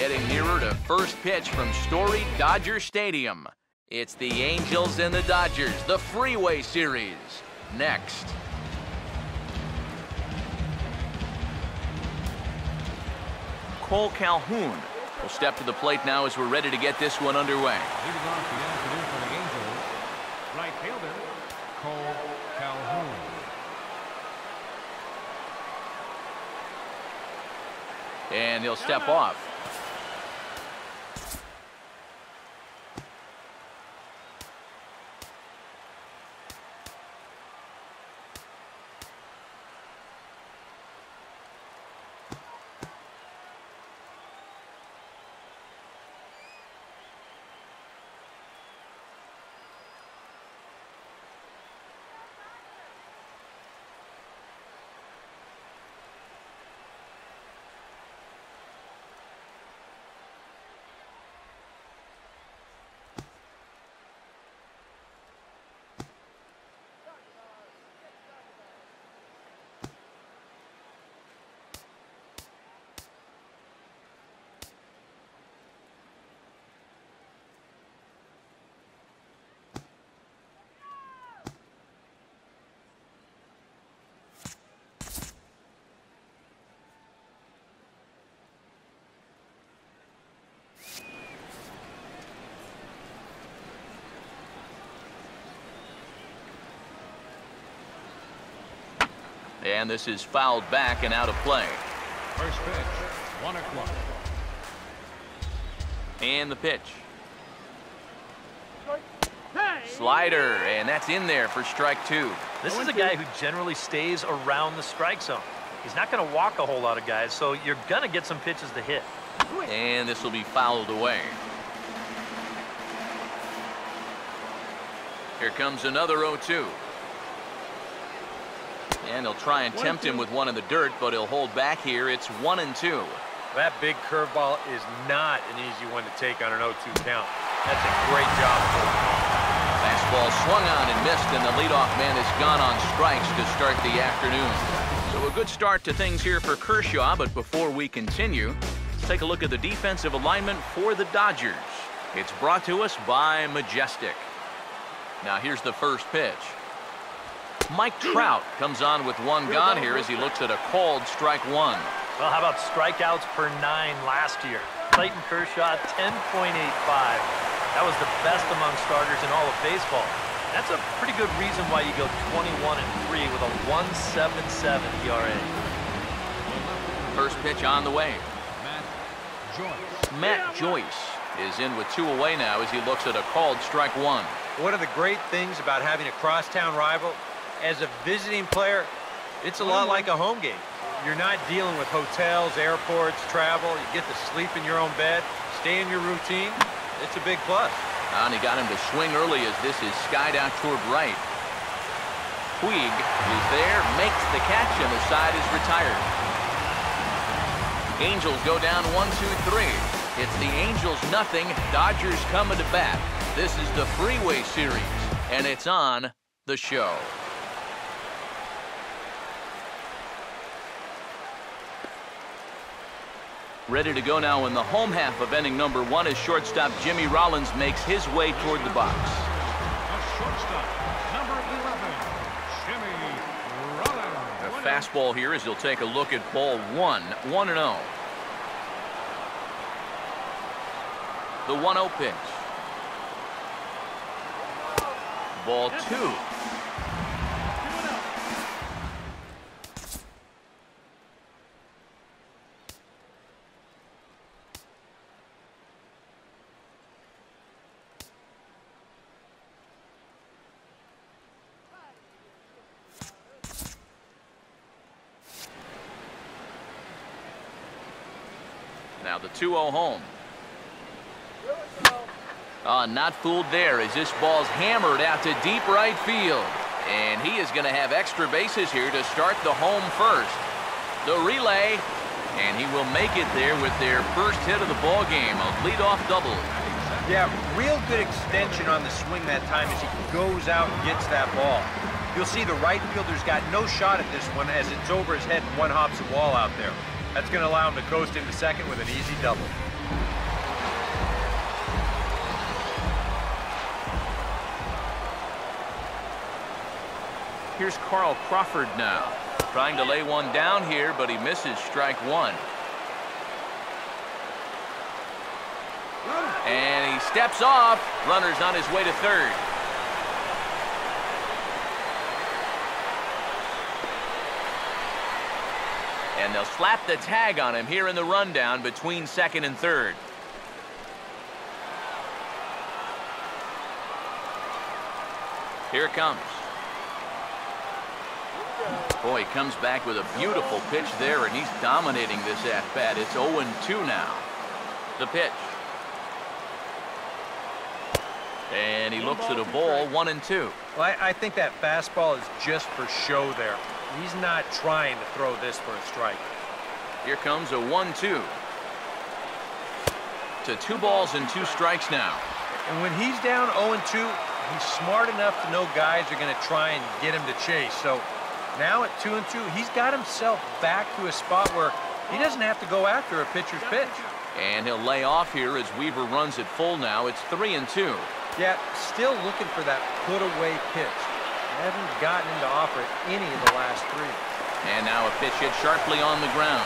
Getting nearer to first pitch from storied Dodger Stadium. It's the Angels and the Dodgers, the Freeway Series. Next. Cole Calhoun will step to the plate now as we're ready to get this one underway. Leading off the afternoon for the Angels, right fielder Cole Calhoun. And he'll step off. And this is fouled back and out of play. First pitch, 1 o'clock. And the pitch. Slider, and that's in there for strike 2. This is a guy who generally stays around the strike zone. He's not going to walk a whole lot of guys, so you're going to get some pitches to hit. And this will be fouled away. Here comes another 0-2. And he'll try and tempt him with one in the dirt, but he'll hold back here. It's 1-2. That big curveball is not an easy one to take on an 0-2 count. That's a great job. Fastball swung on and missed, and the leadoff man has gone on strikes to start the afternoon. So a good start to things here for Kershaw, but before we continue, let's take a look at the defensive alignment for the Dodgers. It's brought to us by Majestic. Now here's the first pitch. Mike Trout comes on with one gone here as he looks at a called strike 1. Well, how about strikeouts per 9 last year? Clayton Kershaw, 10.85. That was the best among starters in all of baseball. That's a pretty good reason why you go 21-3 with a 1.77 ERA. First pitch on the way. Matt Joyce is in with 2 away now as he looks at a called strike 1. One of the great things about having a crosstown rival, as a visiting player, it's a lot like a home game. You're not dealing with hotels, airports, travel. You get to sleep in your own bed, stay in your routine. It's a big plus. And he got him to swing early as this is skied out toward right. Puig is there, makes the catch, and the side is retired. Angels go down 1-2-3. It's the Angels nothing, Dodgers coming to bat. This is the Freeway Series, and it's on the show. Ready to go now in the home half of inning number 1 as shortstop Jimmy Rollins makes his way toward the box. A shortstop, number 11, Jimmy Rollins. A fastball here as he'll take a look at ball 1, 1-0. The 1-0 pitch. Ball 2. Now the 2-0 home. Not fooled there as this ball's hammered out to deep right field. And he is going to have extra bases here to start the home first. The relay, and he will make it there with their first hit of the ball game, a leadoff double. Yeah, real good extension on the swing that time as he goes out and gets that ball. You'll see the right fielder's got no shot at this one as it's over his head and one hops the wall out there. That's going to allow him to coast into second with an easy double. Here's Carl Crawford now. Trying to lay one down here, but he misses strike one. And he steps off. Runner's on his way to third. And they'll slap the tag on him here in the rundown between second and third. Here it comes. Boy, he comes back with a beautiful pitch there, and he's dominating this at-bat. It's 0-2 now. The pitch. And he looks at a ball, 1-2. Well, I think that fastball is just for show there. He's not trying to throw this for a strike. Here comes a 1-2. To 2 balls and 2 strikes now. And when he's down 0-2, he's smart enough to know guys are going to try and get him to chase. So now at 2-2, he's got himself back to a spot where he doesn't have to go after a pitcher's pitch. And he'll lay off here as Weaver runs it full now. It's 3-2. Yeah, still looking for that put-away pitch. Haven't gotten him to offer it any of the last 3. And now a pitch hit sharply on the ground.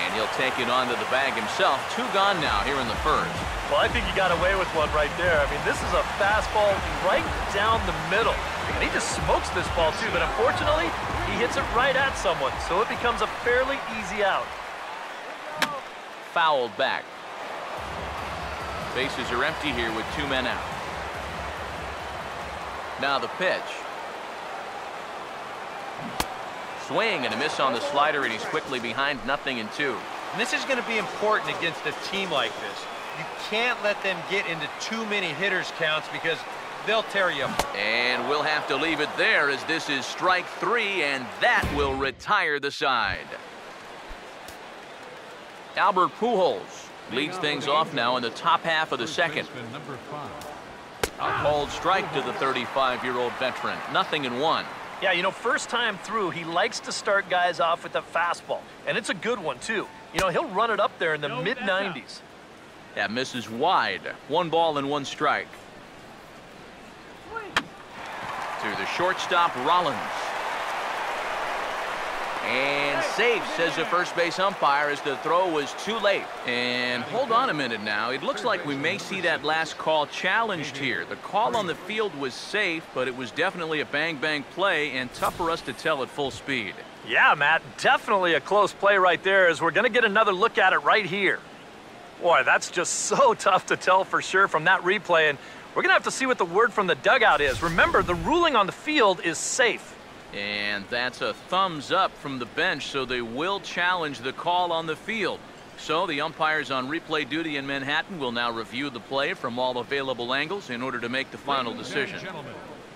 And he'll take it onto the bag himself. 2 gone now here in the first. Well, I think he got away with one right there. I mean, this is a fastball right down the middle. And he just smokes this ball, too. But unfortunately, he hits it right at someone. So it becomes a fairly easy out. Fouled back. Bases are empty here with 2 men out. Now the pitch. Swing and a miss on the slider, and he's quickly behind 0-2. And this is going to be important against a team like this. You can't let them get into too many hitters counts because they'll tear you up. And we'll have to leave it there as this is strike 3, and that will retire the side. Albert Pujols leads things off now in the top half of the second. A called strike to the 35-year-old veteran. 0-1. Yeah, you know, first time through, he likes to start guys off with a fastball. And it's a good one, too. You know, he'll run it up there in the mid-90s. That misses wide. 1 ball and 1 strike. To the shortstop, Rollins. And safe, says the first base umpire, as the throw was too late. And hold on a minute now. It looks like we may see that last call challenged here. The call on the field was safe, but it was definitely a bang-bang play and tough for us to tell at full speed. Yeah, Matt, definitely a close play right there, as we're going to get another look at it right here. Boy, that's just so tough to tell for sure from that replay, and we're going to have to see what the word from the dugout is. Remember, the ruling on the field is safe. And that's a thumbs up from the bench, so they will challenge the call on the field. So the umpires on replay duty in Manhattan will now review the play from all available angles in order to make the final decision.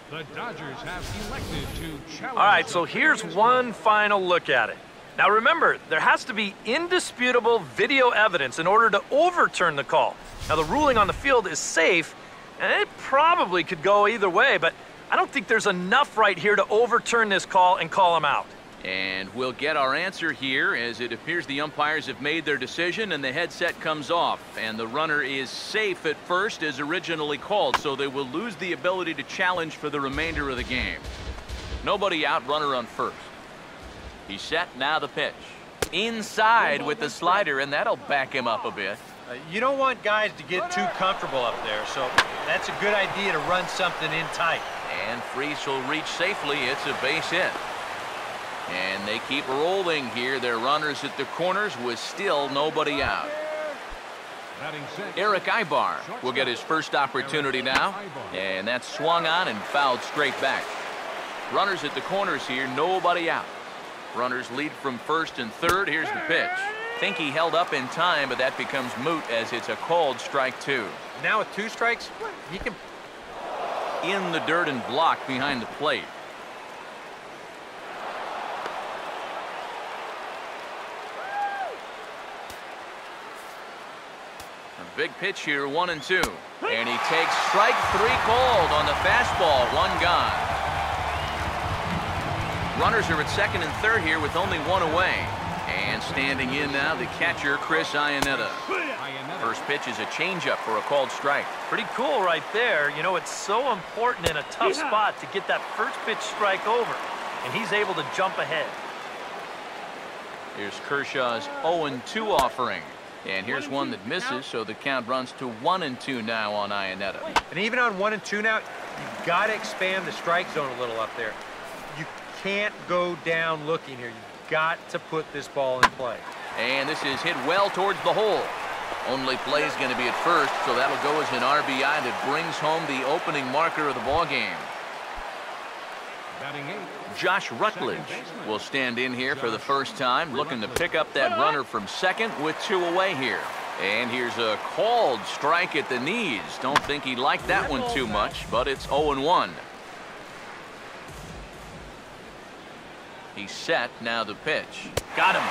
The Dodgers have elected to challenge. All right, so here's one final look at it. Now remember, there has to be indisputable video evidence in order to overturn the call. Now the ruling on the field is safe, and it probably could go either way, but I don't think there's enough right here to overturn this call and call him out. And we'll get our answer here, as it appears the umpires have made their decision and the headset comes off. And the runner is safe at first as originally called, so they will lose the ability to challenge for the remainder of the game. Nobody out, runner on first. He's set, now the pitch. Inside with the slider, and that'll back him up a bit. You don't want guys to get too comfortable up there, so that's a good idea to run something in tight. And Freese will reach safely. It's a base hit. And they keep rolling here. Their runners at the corners with still nobody out. Eric Ibar will get his first opportunity now. And that's swung on and fouled straight back. Runners at the corners here, nobody out. Runners lead from first and third. Here's the pitch. Think he held up in time, but that becomes moot as it's a called strike 2. Now with 2 strikes, he can in the dirt and blocked behind the plate. A big pitch here, 1-2. And he takes strike 3 called on the fastball, 1 gone. Runners are at second and third here with only 1 away. And standing in now, the catcher, Chris Iannetta. Iannetta. First pitch is a changeup for a called strike. Pretty cool right there. You know, it's so important in a tough spot to get that first pitch strike over, and he's able to jump ahead. Here's Kershaw's 0-2 offering. And here's one that misses, so the count runs to 1-2 now on Iannetta. And even on 1-2 now, you've got to expand the strike zone a little up there. You can't go down looking here. You've got to put this ball in play. And this is hit well towards the hole. Only play is going to be at first, so that'll go as an RBI that brings home the opening marker of the ball game. Batting eighth. Josh Rutledge will stand in here for the first time, looking to pick up that runner from second with 2 away here. And here's a called strike at the knees. Don't think he liked that one too much, but it's 0-1. He's set. Now the pitch. Got him.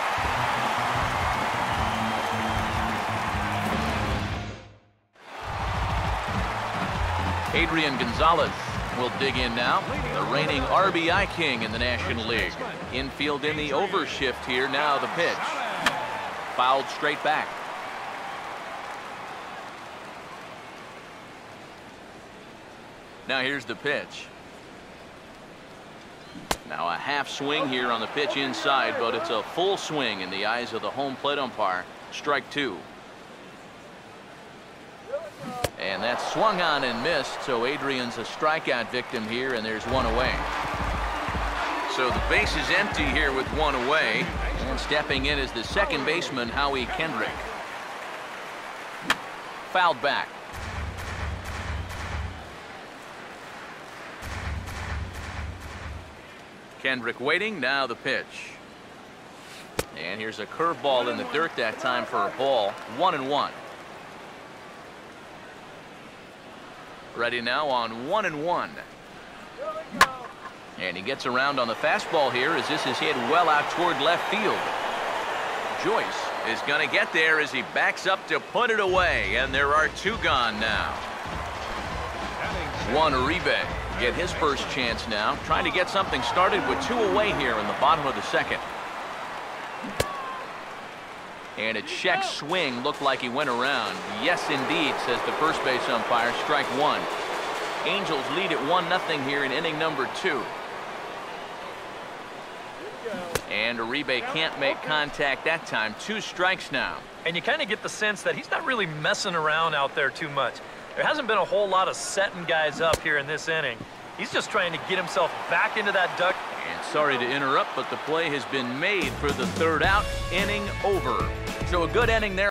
Adrian Gonzalez will dig in now. The reigning RBI king in the National League. Infield in the overshift here. Now the pitch. Fouled straight back. Now here's the pitch. Now a half swing here on the pitch inside, but it's a full swing in the eyes of the home plate umpire. Strike 2. And that's swung on and missed, so Adrian's a strikeout victim here, and there's 1 away. So the base is empty here with 1 away, and stepping in is the second baseman, Howie Kendrick. Fouled back. Kendrick waiting. Now the pitch. And here's a curveball in the dirt that time for a ball. 1-1. Ready now on 1-1. And he gets around on the fastball here as this is hit well out toward left field. Joyce is going to get there as he backs up to put it away, and there are 2 gone now. Juan Uribe get his first chance now, trying to get something started with 2 away here in the bottom of the second. And a check swing looked like he went around. Yes, indeed, says the first base umpire. Strike 1. Angels lead at 1-0 here in inning number 2. And Uribe can't make contact that time. 2 strikes now. And you kind of get the sense that he's not really messing around out there too much. There hasn't been a whole lot of setting guys up here in this inning. He's just trying to get himself back into that duck. And sorry to interrupt, but the play has been made for the 3rd out. Inning over. So a good inning there.